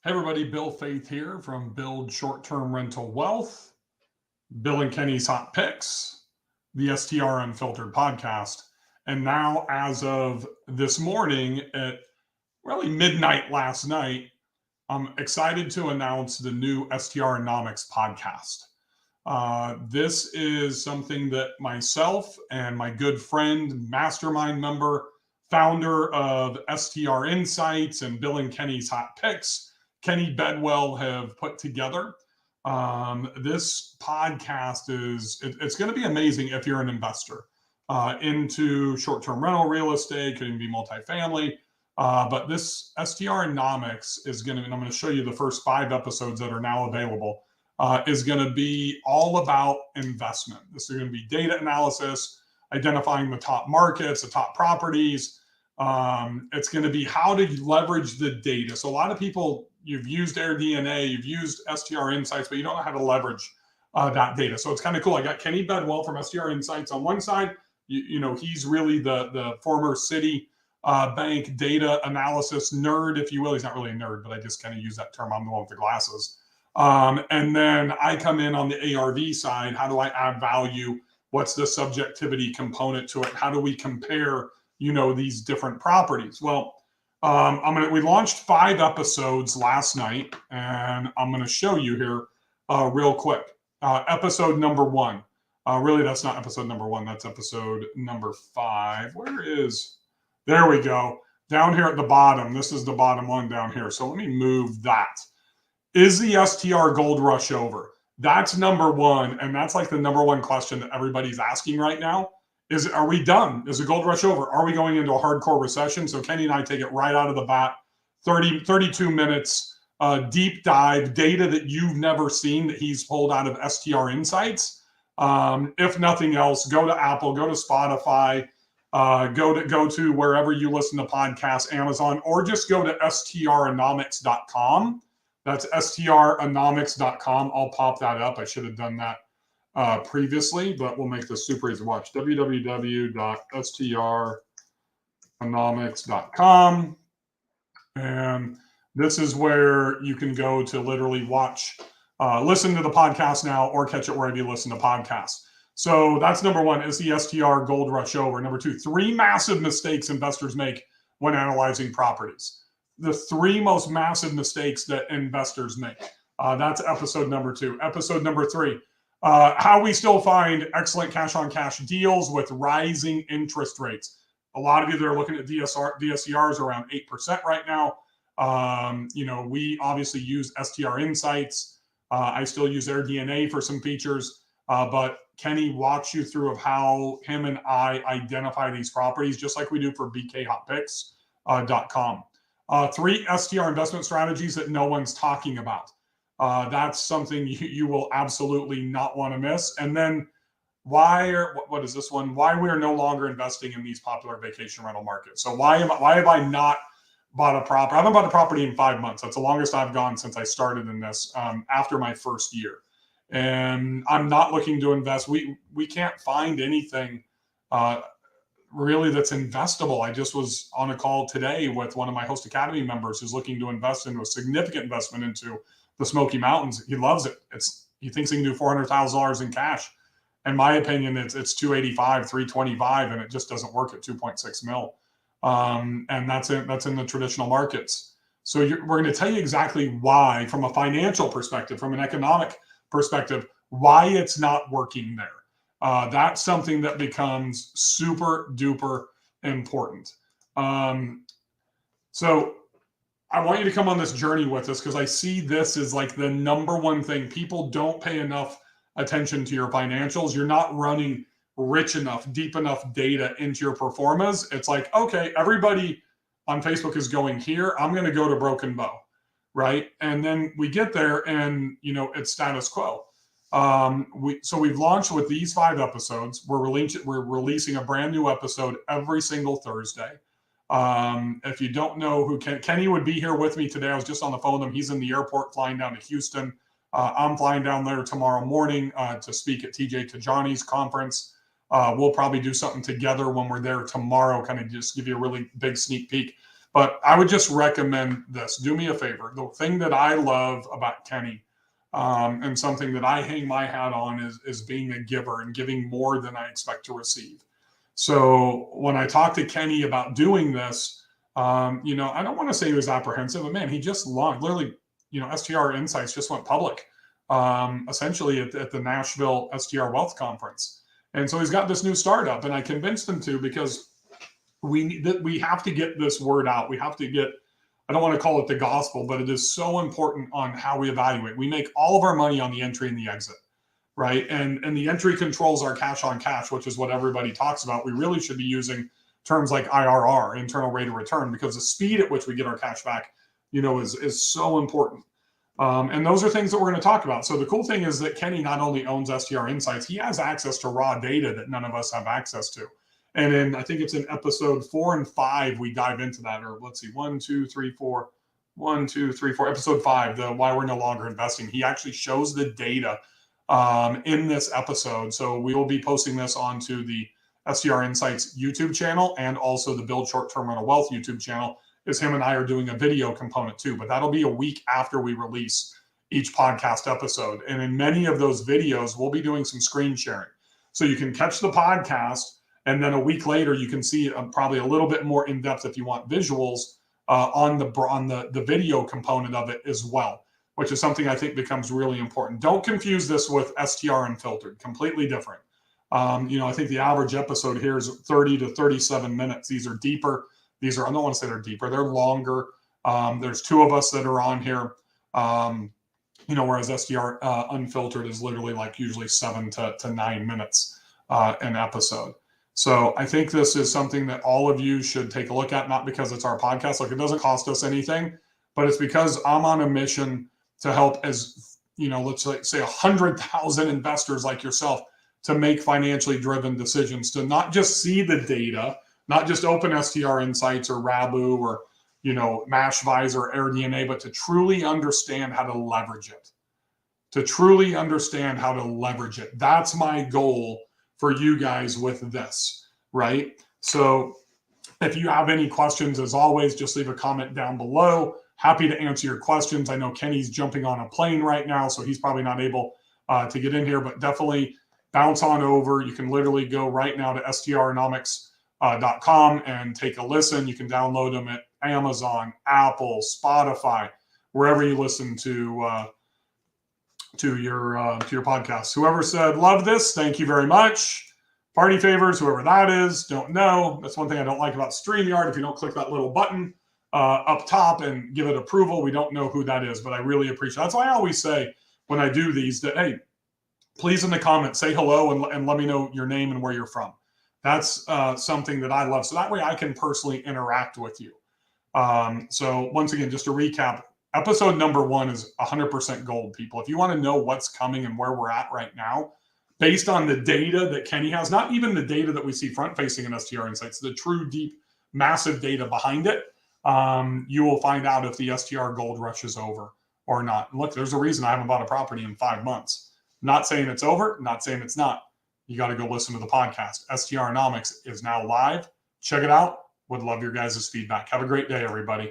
Hey everybody, Bill Faeth here from Build Short-Term Rental Wealth, Bill and Kenny's Hot Picks, the STR Unfiltered podcast. And now, as of this morning at really midnight last night, I'm excited to announce the new STRonomics podcast. This is something that myself and my good friend, mastermind member, founder of STR Insights and Bill and Kenny's Hot Picks, Kenny Bedwell, have put together. This podcast it's going to be amazing if you're an investor into short-term rental real estate, could even be multifamily. But this STRonomics is going to, and I'm going to show you the first 5 episodes that are now available, is going to be all about investment. This is going to be data analysis, identifying the top markets, the top properties. It's going to be how to leverage the data. So a lot of people, you've used AirDNA, you've used STR Insights, but you don't know how to leverage that data. So it's kind of cool. I got Kenny Bedwell from STR Insights on one side. You know, he's really the former Citi bank data analysis nerd, if you will. He's not really a nerd, but I just kind of use that term. I'm the one with the glasses. And then I come in on the ARV side. How do I add value? What's the subjectivity component to it? How do we compare, these different properties? Well, we launched 5 episodes last night, and I'm going to show you here real quick. Episode number 1. Really, that's not episode number 1. That's episode number 5. There we go. Down here at the bottom. This is the bottom one down here. So let me move that. Is the STR gold rush over? That's number 1, and that's like the number 1 question that everybody's asking right now. Are we done? Is the gold rush over? Are we going into a hardcore recession? So Kenny and I take it right out of the bat. 32 minutes, deep dive, data that you've never seen that he's pulled out of STR Insights. If nothing else, go to Apple, go to Spotify, go to wherever you listen to podcasts, Amazon, or just go to STRonomics.com. That's STRonomics.com. I'll pop that up. I should have done that previously, but we'll make this super easy to watch. www.STRonomics.com. And this is where you can go to literally watch, listen to the podcast now, or catch it wherever you listen to podcasts. So that's number 1. Is the STR gold rush over? Number 2, 3 massive mistakes investors make when analyzing properties. The 3 most massive mistakes that investors make. That's episode number 2. Episode number 3, how we still find excellent cash-on-cash deals with rising interest rates. A lot of you that are looking at DSCRs around 8% right now. We obviously use STR Insights. I still use AirDNA for some features, but Kenny walks you through of how him and I identify these properties, just like we do for bkhotpicks.com. 3 STR investment strategies that no one's talking about. That's something you will absolutely not want to miss. And then what is this one? Why we are no longer investing in these popular vacation rental markets. So why have I not bought a property? I haven't bought a property in 5 months. That's the longest I've gone since I started in this, after my first year. And I'm not looking to invest. We can't find anything really that's investable. I just was on a call today with one of my Host Academy members who's looking to invest into a significant investment into the Smoky Mountains. He loves it. He thinks he can do $400,000 in cash. In my opinion, it's 285, 325, and it just doesn't work at 2.6 mil. And that's in the traditional markets. So we're going to tell you exactly why, from a financial perspective, from an economic perspective, why it's not working there. That's something that becomes super duper important. So I want you to come on this journey with us, because I see this as like the number 1 thing. People don't pay enough attention to your financials. You're not running rich enough, deep enough data into your performas. It's like, okay, everybody on Facebook is going here. I'm going to go to Broken Bow, right? And then we get there and, it's status quo. We've launched with these 5 episodes. We're releasing a brand new episode every single Thursday. If you don't know who Kenny would be here with me today. I was just on the phone with him. He's in the airport flying down to Houston. I'm flying down there tomorrow morning to speak at TJ Tajani's conference. We'll probably do something together when we're there tomorrow, kind of just give you a really big sneak peek. But I would just recommend this. Do me a favor. The thing that I love about Kenny, and something that I hang my hat on, is being a giver and giving more than I expect to receive. So when I talked to Kenny about doing this, I don't want to say he was apprehensive, but man, he just launched literally, STR Insights just went public, essentially at the Nashville STR Wealth Conference. And so he's got this new startup, and I convinced him to, because we have to get this word out. We have to get, I don't want to call it the gospel, but it is so important on how we evaluate. We make all of our money on the entry and the exit, right? And the entry controls our cash on cash, which is what everybody talks about. We really should be using terms like IRR, internal rate of return, because the speed at which we get our cash back, is so important. And those are things that we're going to talk about. So the cool thing is that Kenny not only owns STR Insights, he has access to raw data that none of us have access to. And I think it's in episode 4 and 5, we dive into that. Or let's see, 1, 2, 3, 4, episode 5, the why we're no longer investing. He actually shows the data in this episode. So we will be posting this onto the STR Insights YouTube channel, and also the Build Short-Term Rental Wealth YouTube channel, is him and I are doing a video component too. But that'll be a week after we release each podcast episode. And in many of those videos, we'll be doing some screen sharing. So you can catch the podcast, and then a week later, you can see probably a little bit more in depth if you want visuals on the video component of it as well, which is something I think becomes really important. Don't confuse this with STR Unfiltered, completely different. I think the average episode here is 30 to 37 minutes. These are deeper. These are, I don't want to say they're deeper, they're longer. There's 2 of us that are on here, whereas STR Unfiltered is literally like usually 7 to 9 minutes an episode. So I think this is something that all of you should take a look at, not because it's our podcast, like it doesn't cost us anything, but it's because I'm on a mission to help, as let's say 100,000 investors like yourself, to make financially driven decisions, to not just see the data, not just open STR Insights or Rabu or Mashvisor or AirDNA, but to truly understand how to leverage it. That's my goal for you guys with this, right? So if you have any questions, as always, just leave a comment down below. Happy to answer your questions. I know Kenny's jumping on a plane right now, so he's probably not able to get in here, but definitely bounce on over. You can literally go right now to STRonomics.com and take a listen. You can download them at Amazon, Apple, Spotify, wherever you listen to your podcast. Whoever said love this, thank you very much. Party favors, whoever that is, don't know. That's one thing I don't like about StreamYard. If you don't click that little button up top and give it approval, we don't know who that is, but I really appreciate it. That's why I always say when I do these that, hey, please in the comments say hello and let me know your name and where you're from. That's something that I love. So that way I can personally interact with you. So once again, just to recap, episode number 1 is 100% gold, people. If you want to know what's coming and where we're at right now, based on the data that Kenny has, not even the data that we see front-facing in STR Insights, the true, deep, massive data behind it, you will find out if the STR gold rush is over or not. And look, there's a reason I haven't bought a property in 5 months. Not saying it's over, not saying it's not. You got to go listen to the podcast. STRonomics is now live. Check it out. Would love your guys' feedback. Have a great day, everybody.